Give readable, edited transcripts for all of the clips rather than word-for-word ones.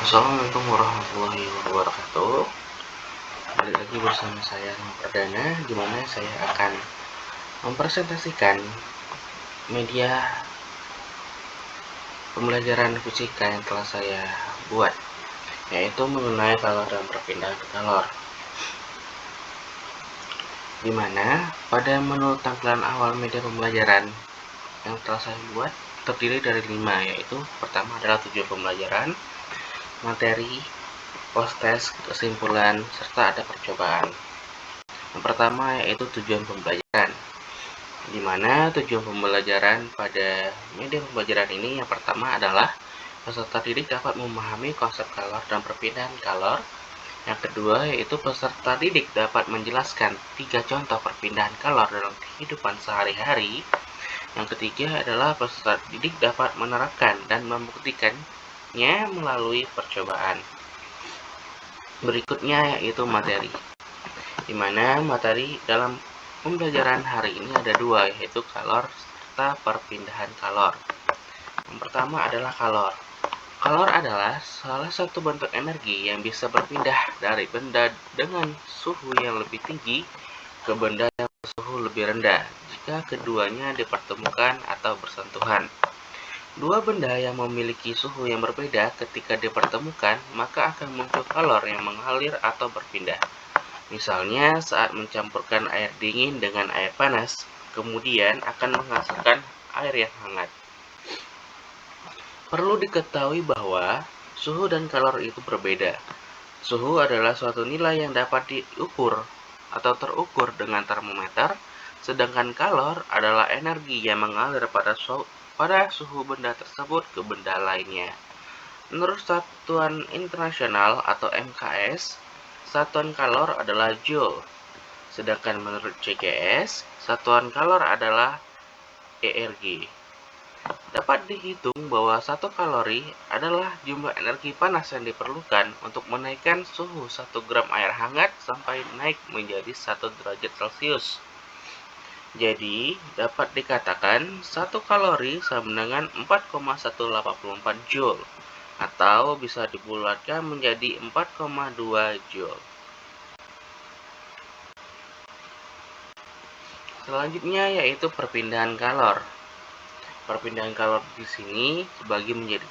Assalamualaikum warahmatullahi wabarakatuh. Balik lagi bersama saya Perdana, di mana saya akan mempresentasikan media pembelajaran fisika yang telah saya buat, yaitu mengenai kalor dan perpindahan kalor. Di mana pada menu tampilan awal media pembelajaran yang telah saya buat terdiri dari 5, yaitu pertama adalah tujuan pembelajaran, materi, post-test, kesimpulan, serta ada percobaan. Yang pertama yaitu tujuan pembelajaran, di mana tujuan pembelajaran pada media pembelajaran ini yang pertama adalah peserta didik dapat memahami konsep kalor dan perpindahan kalor. Yang kedua yaitu peserta didik dapat menjelaskan 3 contoh perpindahan kalor dalam kehidupan sehari-hari. Yang ketiga adalah peserta didik dapat menerapkan dan membuktikannya melalui percobaan. Berikutnya yaitu materi, di mana materi dalam pembelajaran hari ini ada 2, yaitu kalor serta perpindahan kalor. Yang pertama adalah kalor. Kalor adalah salah satu bentuk energi yang bisa berpindah dari benda dengan suhu yang lebih tinggi ke benda yang bersuhu lebih rendah jika keduanya dipertemukan atau bersentuhan. Dua benda yang memiliki suhu yang berbeda ketika dipertemukan, maka akan muncul kalor yang mengalir atau berpindah. Misalnya saat mencampurkan air dingin dengan air panas, kemudian akan menghasilkan air yang hangat. Perlu diketahui bahwa suhu dan kalor itu berbeda. Suhu adalah suatu nilai yang dapat diukur atau terukur dengan termometer, sedangkan kalor adalah energi yang mengalir pada suhu benda tersebut ke benda lainnya. Menurut Satuan Internasional atau MKS, satuan kalor adalah joule. Sedangkan menurut CGS, satuan kalor adalah ERG. Dapat dihitung bahwa 1 kalori adalah jumlah energi panas yang diperlukan untuk menaikkan suhu 1 gram air hangat sampai naik menjadi 1 derajat Celcius. Jadi, dapat dikatakan 1 kalori sama dengan 4,184 joule, atau bisa dibulatkan menjadi 4,2 joule. Selanjutnya yaitu perpindahan kalor. Perpindahan kalor di sini dibagi menjadi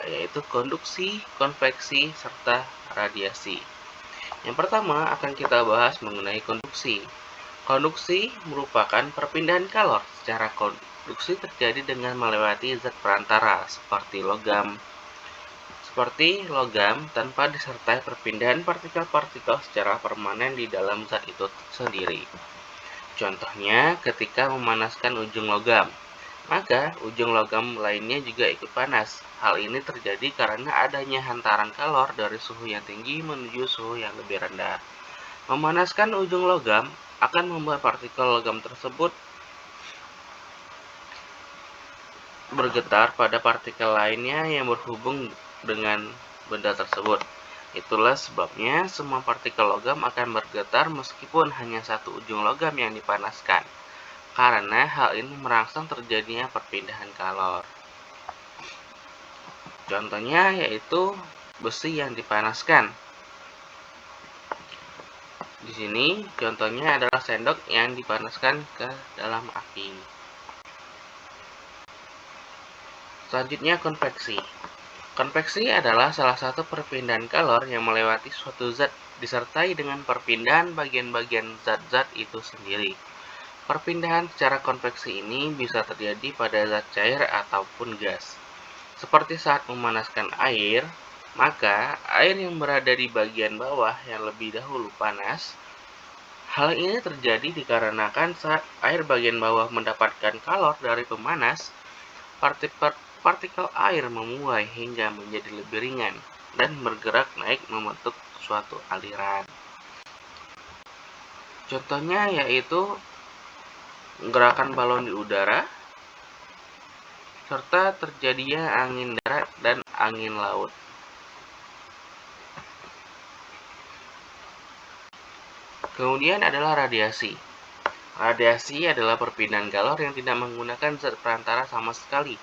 3, yaitu konduksi, konveksi, serta radiasi. Yang pertama akan kita bahas mengenai konduksi. Konduksi merupakan perpindahan kalor. Secara konduksi terjadi dengan melewati zat perantara seperti logam tanpa disertai perpindahan partikel-partikel secara permanen di dalam zat itu sendiri. Contohnya ketika memanaskan ujung logam, maka ujung logam lainnya juga ikut panas. Hal ini terjadi karena adanya hantaran kalor dari suhu yang tinggi menuju suhu yang lebih rendah. Memanaskan ujung logam akan membuat partikel logam tersebut bergetar pada partikel lainnya yang berhubung dengan benda tersebut. Itulah sebabnya semua partikel logam akan bergetar meskipun hanya satu ujung logam yang dipanaskan, karena hal ini merangsang terjadinya perpindahan kalor. Contohnya yaitu besi yang dipanaskan. Di sini contohnya adalah sendok yang dipanaskan ke dalam api. Selanjutnya konveksi. Konveksi adalah salah satu perpindahan kalor yang melewati suatu zat disertai dengan perpindahan bagian-bagian zat-zat itu sendiri. Perpindahan secara konveksi ini bisa terjadi pada zat cair ataupun gas. Seperti saat memanaskan air, maka air yang berada di bagian bawah yang lebih dahulu panas. Hal ini terjadi dikarenakan saat air bagian bawah mendapatkan kalor dari pemanas, partikel air memuai hingga menjadi lebih ringan dan bergerak naik membentuk suatu aliran. Contohnya yaitu gerakan balon di udara, serta terjadinya angin darat dan angin laut. Kemudian adalah radiasi. Radiasi adalah perpindahan kalor yang tidak menggunakan zat perantara sama sekali.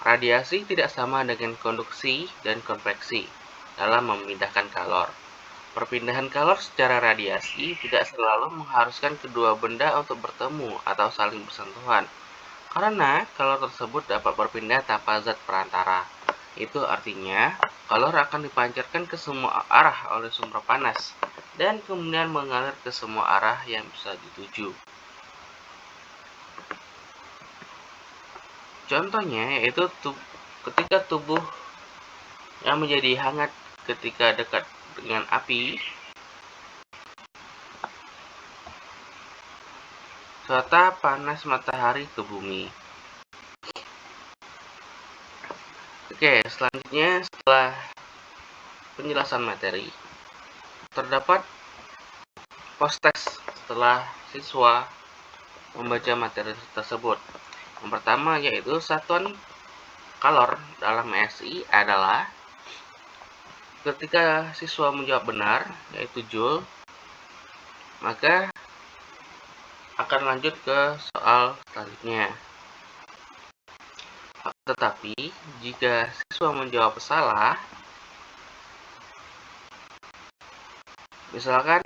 Radiasi tidak sama dengan konduksi dan konveksi. dalam memindahkan kalor. Perpindahan kalor secara radiasi tidak selalu mengharuskan kedua benda untuk bertemu atau saling bersentuhan, karena kalor tersebut dapat berpindah tanpa zat perantara. Itu artinya, kalor akan dipancarkan ke semua arah oleh sumber panas, dan kemudian mengalir ke semua arah yang bisa dituju. Contohnya yaitu ketika tubuh yang menjadi hangat ketika dekat dengan api, serta panas matahari ke bumi. Oke, selanjutnya setelah penjelasan materi, terdapat post-teks setelah siswa membaca materi tersebut. Yang pertama yaitu satuan kalor dalam SI adalah, ketika siswa menjawab benar yaitu Joule, maka akan lanjut ke soal selanjutnya. Tetapi jika siswa menjawab salah, misalkan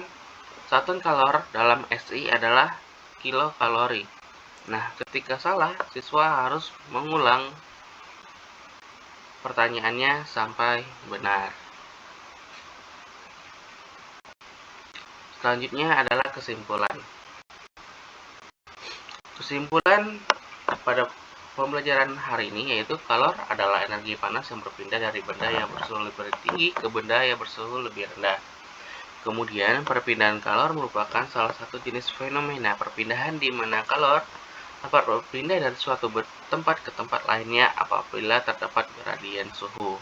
satuan kalor dalam SI adalah kilokalori. Nah, ketika salah, siswa harus mengulang pertanyaannya sampai benar. Selanjutnya adalah kesimpulan. Kesimpulan pada pembelajaran hari ini yaitu kalor adalah energi panas yang berpindah dari benda yang bersuhu lebih tinggi ke benda yang bersuhu lebih rendah. Kemudian, perpindahan kalor merupakan salah satu jenis fenomena perpindahan di mana kalor dapat berpindah dari suatu tempat ke tempat lainnya apabila terdapat gradien suhu.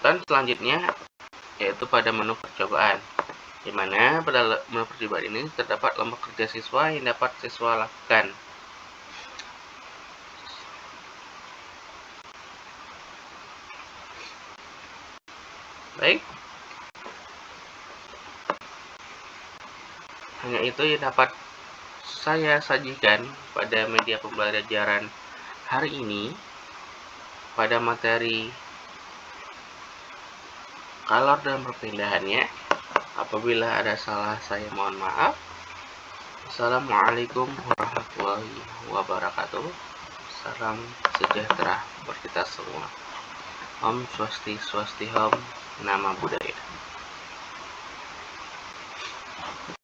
Dan selanjutnya yaitu pada menu percobaan, di mana pada menu percobaan ini terdapat lompok kerja siswa yang dapat siswa lakukan. Baik, hanya itu yang dapat saya sajikan pada media pembelajaran hari ini pada materi kalor dan perpindahannya. Apabila ada salah, saya mohon maaf. Assalamualaikum warahmatullahi wabarakatuh. Salam sejahtera buat kita semua. Om Swasti Swasti Hom, nama budaya.